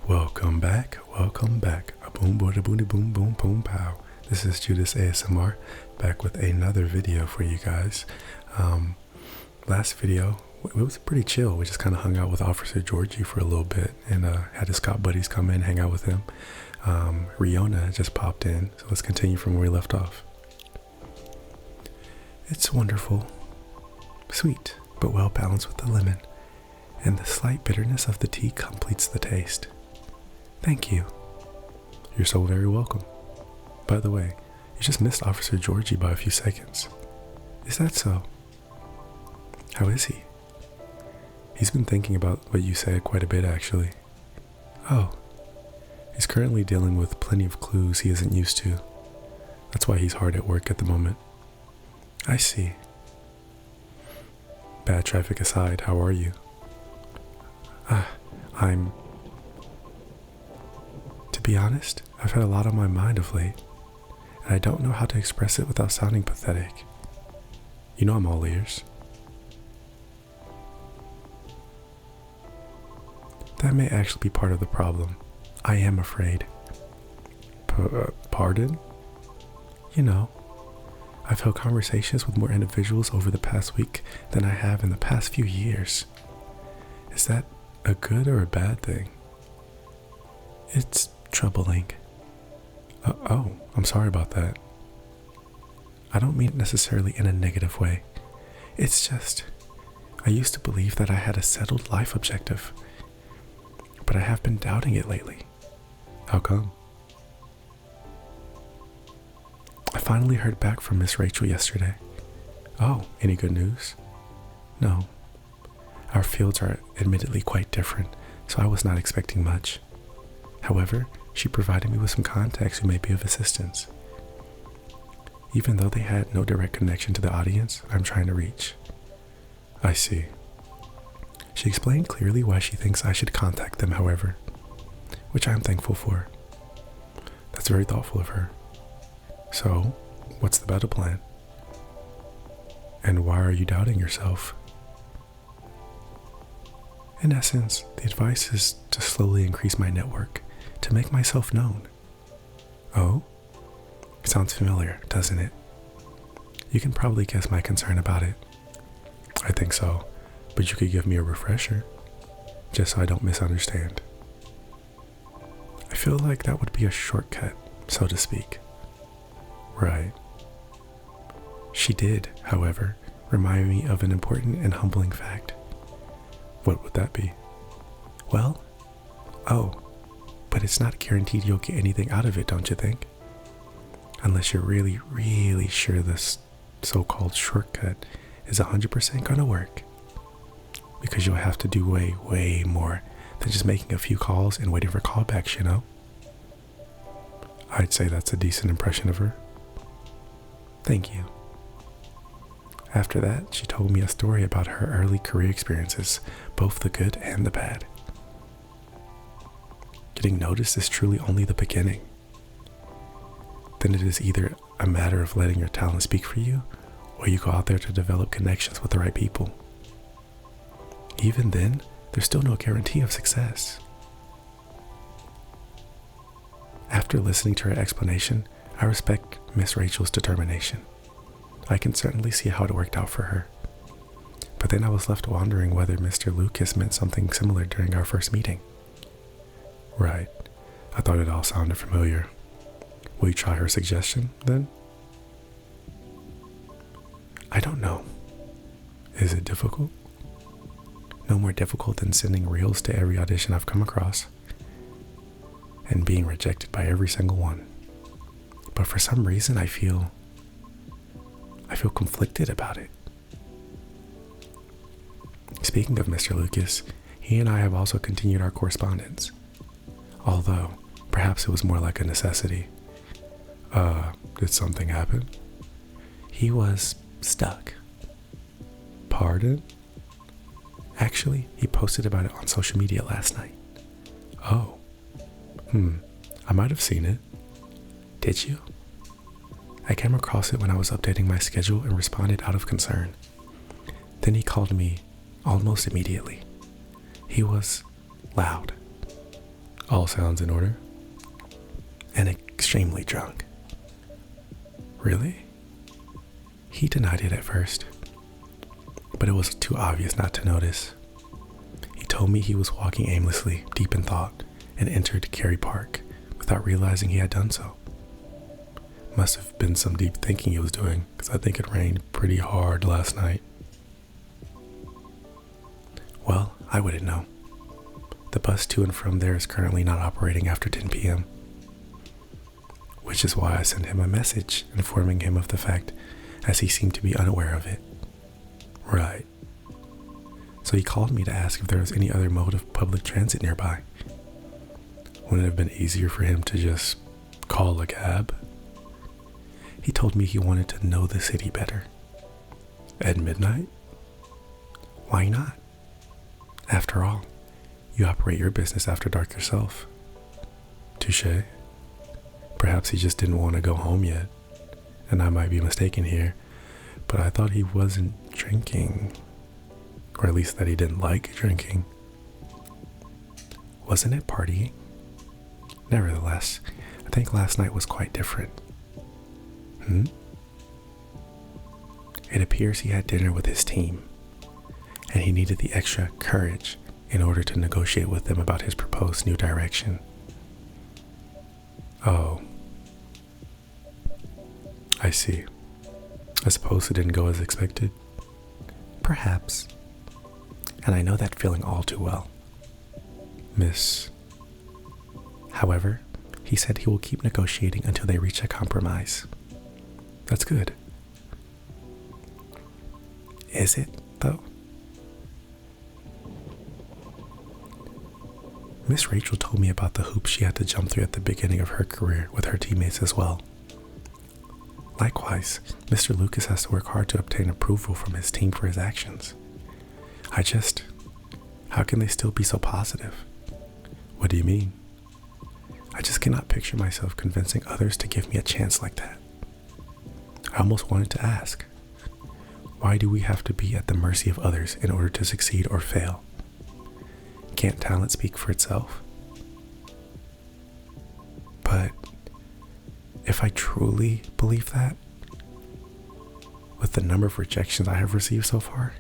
Welcome back. A boom, boom, boom, boom, boom, boom, pow. This is Judas ASMR, back with another video for you guys. Last video, it was pretty chill. We just kind of hung out with Officer Georgie for a little bit and had his cop buddies come in, hang out with him. Riona just popped in, so let's continue from where we left off. It's wonderful, sweet, but well balanced with the lemon, and the slight bitterness of the tea completes the taste. Thank you. You're so very welcome. By the way, you just missed Officer Georgie by a few seconds. Is that so? How is he? He's been thinking about what you said quite a bit, actually. Oh, he's currently dealing with plenty of clues he isn't used to. That's why he's hard at work at the moment. I see. Bad traffic aside, how are you? To be honest, I've had a lot on my mind of late, and I don't know how to express it without sounding pathetic. You know I'm all ears. That may actually be part of the problem. I am afraid. Pardon? You know, I've held conversations with more individuals over the past week than I have in the past few years. Is that a good or a bad thing? It's troubling. Oh, I'm sorry about that. I don't mean it necessarily in a negative way. It's just, I used to believe that I had a settled life objective, but I have been doubting it lately. How come? I finally heard back from Miss Rachel yesterday. Oh, any good news? No. Our fields are admittedly quite different, so I was not expecting much. However, she provided me with some contacts who may be of assistance. Even though they had no direct connection to the audience I'm trying to reach. I see. She explained clearly why she thinks I should contact them, however, which I am thankful for. That's very thoughtful of her. So, what's the battle plan? And why are you doubting yourself? In essence, the advice is to slowly increase my network, to make myself known. Oh? Sounds familiar, doesn't it? You can probably guess my concern about it. I think so, but you could give me a refresher, just so I don't misunderstand. I feel like that would be a shortcut, so to speak. Right. She did, however, remind me of an important and humbling fact. What would that be? Well, but it's not guaranteed you'll get anything out of it, don't you think? Unless you're really, really sure this so-called shortcut is 100% gonna work. Because you'll have to do way, way more than just making a few calls and waiting for callbacks, you know? I'd say that's a decent impression of her. Thank you. After that, she told me a story about her early career experiences, both the good and the bad. Getting noticed is truly only the beginning. Then it is either a matter of letting your talent speak for you, or you go out there to develop connections with the right people. Even then, there's still no guarantee of success. After listening to her explanation, I respect Miss Rachel's determination. I can certainly see how it worked out for her. But then I was left wondering whether Mr. Lucas meant something similar during our first meeting. Right. I thought it all sounded familiar. Will you try her suggestion, then? I don't know. Is it difficult? No more difficult than sending reels to every audition I've come across and being rejected by every single one. But for some reason I feel conflicted about it. Speaking of Mr. Lucas, he and I have also continued our correspondence. Although, perhaps it was more like a necessity. Did something happen? He was stuck. Pardon? Actually, he posted about it on social media last night. Oh. I might have seen it. Did you? I came across it when I was updating my schedule and responded out of concern. Then he called me almost immediately. He was loud. All sounds in order. And extremely drunk. Really? He denied it at first, but it was too obvious not to notice. He told me he was walking aimlessly, deep in thought, and entered Cary Park without realizing he had done so. Must have been some deep thinking he was doing, because I think it rained pretty hard last night. Well, I wouldn't know. The bus to and from there is currently not operating after 10 p.m., which is why I sent him a message informing him of the fact, as he seemed to be unaware of it. Right. So he called me to ask if there was any other mode of public transit nearby. Wouldn't it have been easier for him to just call a cab? He told me he wanted to know the city better. At midnight? Why not? After all, you operate your business after dark yourself. Touché. Perhaps he just didn't want to go home yet, and I might be mistaken here, but I thought he wasn't drinking, or at least that he didn't like drinking. Wasn't it partying? Nevertheless, I think last night was quite different. It appears he had dinner with his team, and he needed the extra courage in order to negotiate with them about his proposed new direction. Oh. I see. I suppose it didn't go as expected. Perhaps. And I know that feeling all too well. Miss. However, he said he will keep negotiating until they reach a compromise. That's good. Is it, though? Miss Rachel told me about the hoops she had to jump through at the beginning of her career with her teammates as well. Likewise, Mr. Lucas has to work hard to obtain approval from his team for his actions. How can they still be so positive? What do you mean? I just cannot picture myself convincing others to give me a chance like that. I almost wanted to ask, why do we have to be at the mercy of others in order to succeed or fail? Can't talent speak for itself? But if I truly believe that, with the number of rejections I have received so far,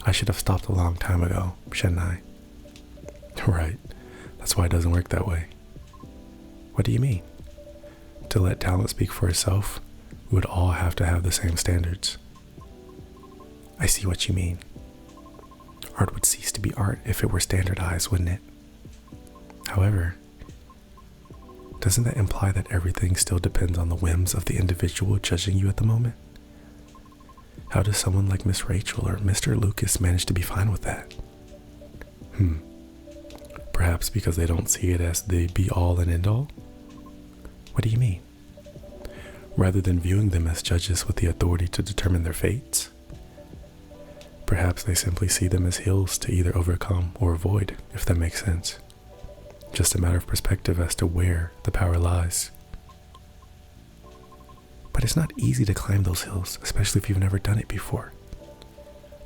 I should have stopped a long time ago, shouldn't I? Right, that's why it doesn't work that way. What do you mean? To let talent speak for itself, we would all have to have the same standards. I see what you mean. Art would cease to be art if it were standardized, wouldn't it? However, doesn't that imply that everything still depends on the whims of the individual judging you at the moment? How does someone like Miss Rachel or Mr. Lucas manage to be fine with that? Perhaps because they don't see it as the be-all and end-all? What do you mean? Rather than viewing them as judges with the authority to determine their fates? Perhaps they simply see them as hills to either overcome or avoid, if that makes sense. Just a matter of perspective as to where the power lies. But it's not easy to climb those hills, especially if you've never done it before.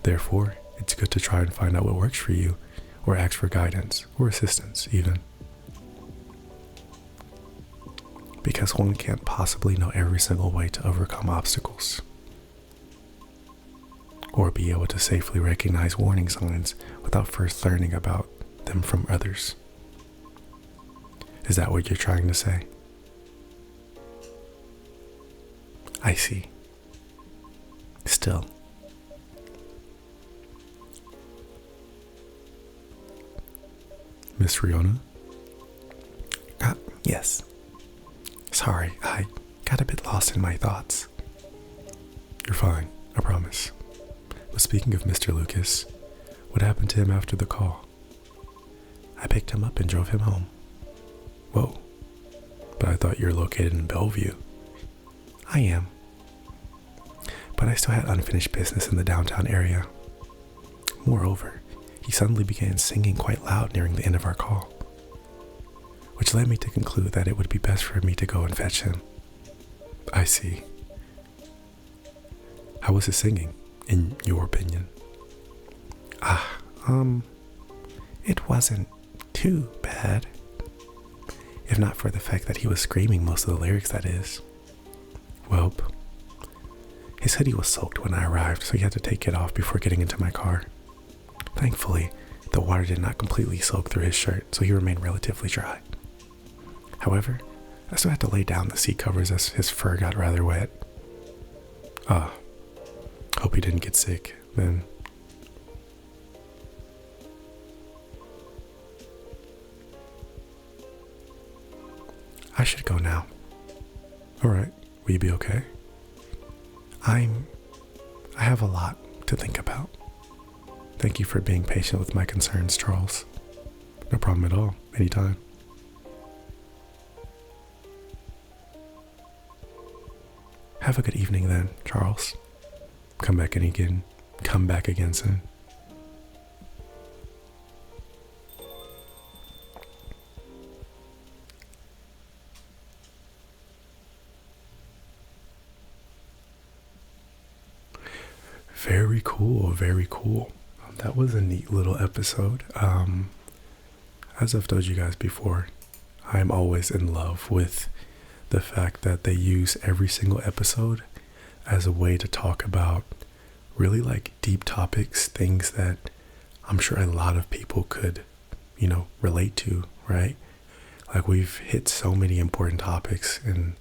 Therefore, it's good to try and find out what works for you, or ask for guidance, or assistance even. Because one can't possibly know every single way to overcome obstacles, or be able to safely recognize warning signs without first learning about them from others. Is that what you're trying to say? I see. Still. Miss Riona? Yes. Sorry, I got a bit lost in my thoughts. You're fine, I promise. But speaking of Mr. Lucas, what happened to him after the call? I picked him up and drove him home. Whoa, but I thought you were located in Bellevue. I am. But I still had unfinished business in the downtown area. Moreover, he suddenly began singing quite loud nearing the end of our call, which led me to conclude that it would be best for me to go and fetch him. I see. How was his singing, in your opinion? It wasn't too bad. If not for the fact that he was screaming most of the lyrics, that is. Well, his hoodie was soaked when I arrived, so he had to take it off before getting into my car. Thankfully, the water did not completely soak through his shirt, so he remained relatively dry. However, I still had to lay down the seat covers as his fur got rather wet. Hope he didn't get sick then. I should go now. Alright, will you be okay? I have a lot to think about. Thank you for being patient with my concerns, Charles. No problem at all, anytime. Have a good evening then, Charles. Come back again soon. Very cool, very cool. That was a neat little episode. As I've told you guys before, I am always in love with the fact that they use every single episode as a way to talk about really like deep topics, things that I'm sure a lot of people could, relate to, right? Like we've hit so many important topics and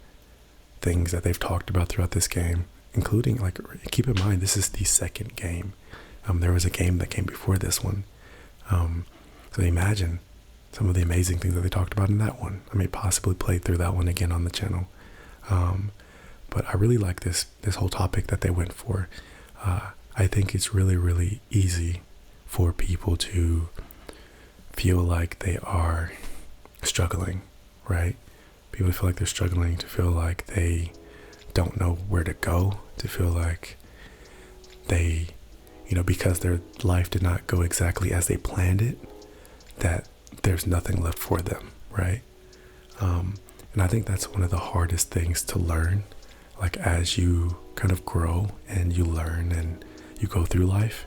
things that they've talked about throughout this game, including like, keep in mind, this is the second game. There was a game that came before this one. So imagine some of the amazing things that they talked about in that one. I may possibly play through that one again on the channel. But I really like this whole topic that they went for. I think it's really, really easy for people to feel like they are struggling, right? People feel like they're struggling, to feel like they don't know where to go, to feel like they, because their life did not go exactly as they planned it, that there's nothing left for them, right? And I think that's one of the hardest things to learn, like as you kind of grow and you learn and you go through life,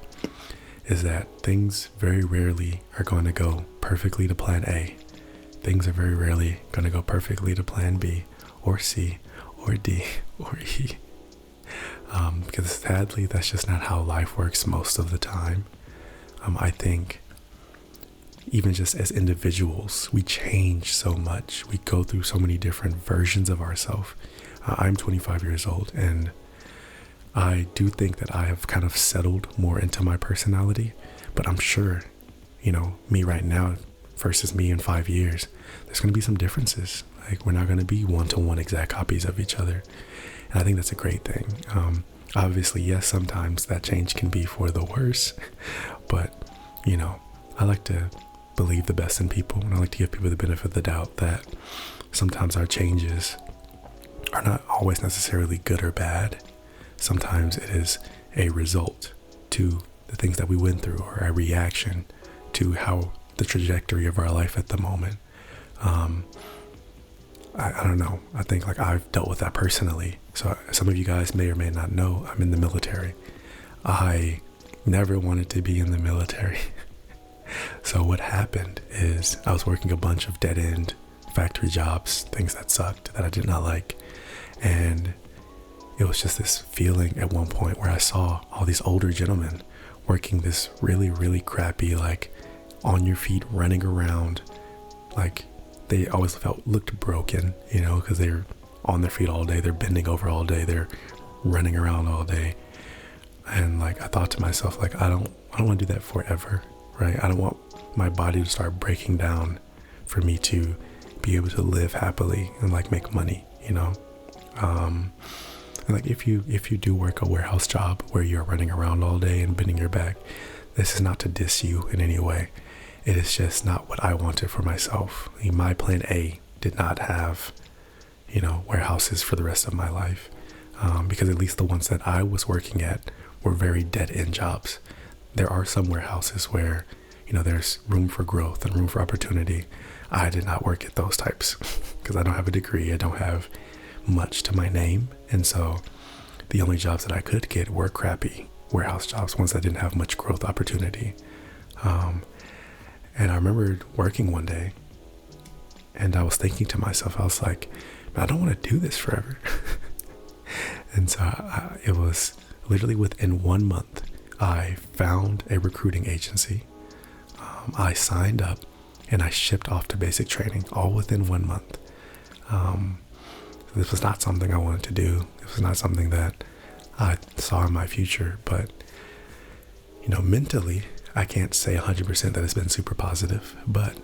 is that things very rarely are going to go perfectly to plan A. Things are very rarely going to go perfectly to plan B or C or D or E. Because sadly, that's just not how life works most of the time. I think even just as individuals, we change so much. We go through so many different versions of ourselves. I'm 25 years old, and I do think that I have kind of settled more into my personality, but I'm sure, me right now versus me in 5 years, there's going to be some differences. Like we're not going to be one-to-one exact copies of each other. And I think that's a great thing. Obviously, yes, sometimes that change can be for the worse, but, I like to believe the best in people, and I like to give people the benefit of the doubt that sometimes our changes are not always necessarily good or bad. Sometimes it is a result to the things that we went through, or a reaction to how the trajectory of our life at the moment. I don't know. I think like I've dealt with that personally. So some of you guys may or may not know I'm in the military. I never wanted to be in the military. So what happened is I was working a bunch of dead-end factory jobs, things that sucked, that I did not like. And it was just this feeling at one point where I saw all these older gentlemen working this really, really crappy, like on your feet, running around. Like they always looked broken, because they're on their feet all day. They're bending over all day. They're running around all day. And like, I thought to myself, like, I don't want to do that forever, right? I don't want my body to start breaking down for me to be able to live happily and like make money, And like if you do work a warehouse job where you're running around all day and bending your back, this is not to diss you in any way. It is just not what I wanted for myself. My plan A did not have, warehouses for the rest of my life, because at least the ones that I was working at were very dead-end jobs. There are some warehouses where, there's room for growth and room for opportunity. I did not work at those types because I don't have a degree. I don't have much to my name. And so the only jobs that I could get were crappy warehouse jobs, ones that didn't have much growth opportunity. And I remember working one day And I was thinking to myself, I was like, I don't want to do this forever. And so it was literally within 1 month, I found a recruiting agency. I signed up and I shipped off to basic training all within 1 month. This was not something I wanted to do. It was not something that I saw in my future, but mentally, I can't say 100% that it's been super positive, but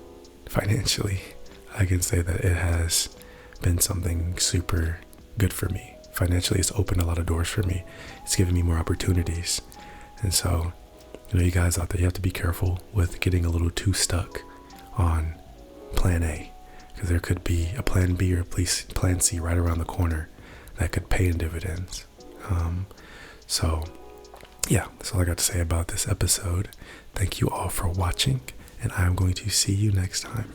financially, I can say that it has been something super good for me. Financially, it's opened a lot of doors for me. It's given me more opportunities. And so, you guys out there, you have to be careful with getting a little too stuck on plan A, because there could be a plan B or a plan C right around the corner that could pay in dividends. So yeah, that's all I got to say about this episode. Thank you all for watching, and I'm going to see you next time.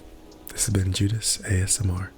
This has been Judas ASMR.